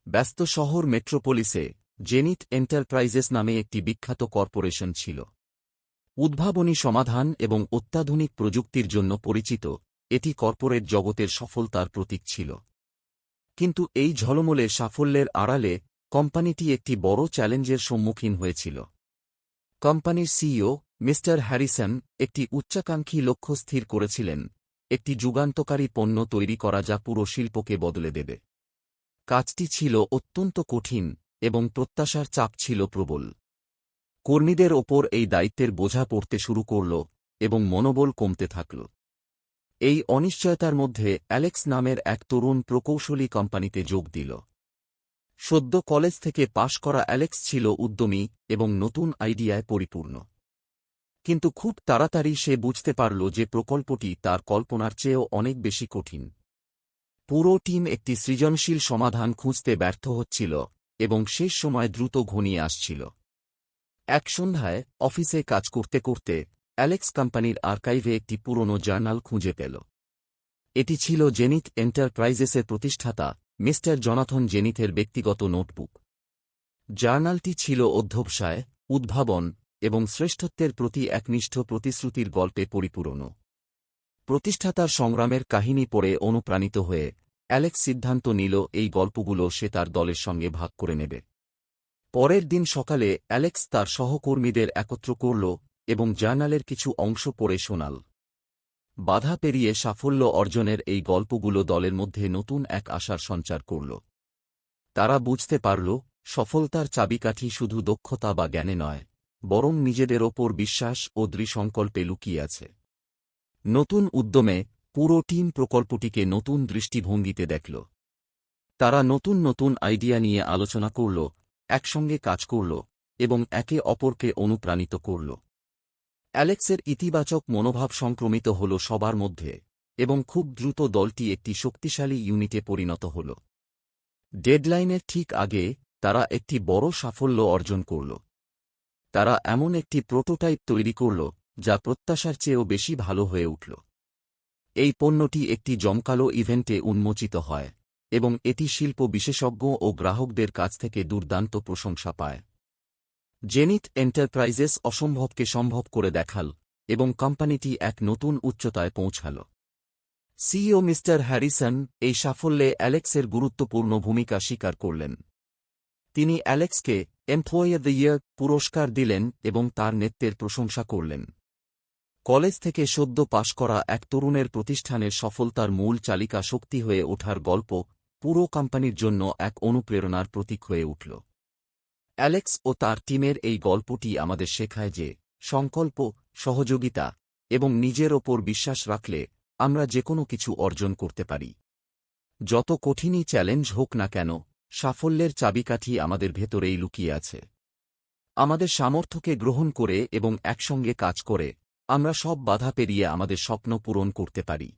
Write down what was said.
ব্যস্ত শহর মেট্রোপলিসে zenith enterprises নামে একটি বিখ্যাত কর্পোরেশন ছিল। উদ্ভাবনী সমাধান এবং অত্যাধুনিক প্রযুক্তির জন্য পরিচিত, এটি কর্পোরেট জগতের সফলতার প্রতীক ছিল। কিন্তু এই ঝলমলে সাফল্যের আড়ালে কোম্পানিটি একটি বড় চ্যালেঞ্জের সম্মুখীন হয়েছিল। কোম্পানির সিইও মিস্টার হ্যারিসন একটি উচ্চাকাঙ্ক্ষী লক্ষ্য স্থির করেছিলেন, একটি যুগান্তকারী পণ্য তৈরি করা যা পুরো শিল্পকে বদলে দেবে। কাজটি ছিল অত্যন্ত কঠিন এবং প্রত্যাশার চাপ ছিল প্রবল। কর্মীদের ওপর এই দায়িত্বের বোঝা পড়তে শুরু করল এবং মনোবল কমতে থাকল। এই অনিশ্চয়তার মধ্যে অ্যালেক্স নামের এক তরুণ প্রকৌশলী কোম্পানিতে যোগ দিল। সদ্য কলেজ থেকে পাশ করা অ্যালেক্স ছিল উদ্যমী এবং নতুন আইডিয়ায় পরিপূর্ণ। কিন্তু খুব তাড়াতাড়ি সে বুঝতে পারল যে প্রকল্পটি তার কল্পনার চেয়েও অনেক বেশি কঠিন। পুরো টিম একটি সৃজনশীল সমাধান খুঁজতে ব্যর্থ হচ্ছিল এবং শেষ সময় দ্রুত ঘনিয়ে আসছিল। এক সন্ধ্যায় অফিসে কাজ করতে করতে অ্যালেক্স কোম্পানির আর্কাইভে একটি পুরনো জার্নাল খুঁজে পেল। এটি ছিল জেনিথ এন্টারপ্রাইজেসের প্রতিষ্ঠাতা মিস্টার জনাথন জেনিথের ব্যক্তিগত নোটবুক। জার্নালটি ছিল অধ্যবসায়, উদ্ভাবন এবং শ্রেষ্ঠত্বের প্রতি একনিষ্ঠ প্রতিশ্রুতির গল্পে পরিপূর্ণ। প্রতিষ্ঠাতার সংগ্রামের কাহিনী পড়ে অনুপ্রাণিত হয়ে অ্যালেক্স সিদ্ধান্ত নিল এই গল্পগুলো সে তার দলের সঙ্গে ভাগ করে নেবে। পরের দিন সকালে অ্যালেক্স তার সহকর্মীদের একত্র করল এবং জার্নালের কিছু অংশ পড়ে শোনাল। বাধা পেরিয়ে সাফল্য অর্জনের এই গল্পগুলো দলের মধ্যে নতুন এক আশার সঞ্চার করল। তারা বুঝতে পারল, সফলতার চাবিকাঠি শুধু দক্ষতা বা জ্ঞানে নয়, বরং নিজেদের ওপর বিশ্বাস ও দৃঢ়সংকল্পে লুকিয়ে আছে। নতুন উদ্যমে পুরো টিম প্রকল্পটিকে নতুন দৃষ্টিভঙ্গিতে দেখল। তারা নতুন নতুন আইডিয়া নিয়ে আলোচনা করল, একসঙ্গে কাজ করল এবং একে অপরকে অনুপ্রাণিত করল। অ্যালেক্সের ইতিবাচক মনোভাব সংক্রমিত হল সবার মধ্যে এবং খুব দ্রুত দলটি একটি শক্তিশালী ইউনিটে পরিণত হল। ডেডলাইনের ঠিক আগে তারা একটি বড় সাফল্য অর্জন করল। তারা এমন একটি প্রোটোটাইপ তৈরি করল যা প্রত্যাশার চেয়েও বেশি ভালো হয়ে উঠল। এই পণ্যটি একটি জমকালো ইভেন্টে উন্মোচিত হয় এবং এটি শিল্প বিশেষজ্ঞ ও গ্রাহকদের কাছ থেকে দুর্দান্ত প্রশংসা পায়। জেনিথ এন্টারপ্রাইজেস অসম্ভবকে সম্ভব করে দেখাল এবং কোম্পানিটি এক নতুন উচ্চতায় পৌঁছাল। সিইও মিস্টার হ্যারিসন এই সাফল্যে অ্যালেক্সের গুরুত্বপূর্ণ ভূমিকা স্বীকার করলেন। তিনি অ্যালেক্সকে এমপ্লয়ি অব দ্য ইয়ার পুরস্কার দিলেন এবং তার নেতৃত্বের প্রশংসা করলেন। কলেজ থেকে সদ্য পাশ করা এক তরুণের প্রতিষ্ঠানের সফলতার মূল চালিকা শক্তি হয়ে ওঠার গল্প পুরো কোম্পানির জন্য এক অনুপ্রেরণার প্রতীক হয়ে উঠল। অ্যালেক্স ও তার টিমের এই গল্পটি আমাদের শেখায় যে সংকল্প, সহযোগিতা এবং নিজের ওপর বিশ্বাস রাখলে আমরা যেকোনো কিছু অর্জন করতে পারি। যত কঠিনই চ্যালেঞ্জ হোক না কেন, সাফল্যের চাবিকাঠি আমাদের ভেতরেই লুকিয়ে আছে। আমাদের সামর্থ্যকে গ্রহণ করে এবং একসঙ্গে কাজ করে আমরা সব বাধা পেরিয়ে আমাদের স্বপ্ন পূরণ করতে পারি।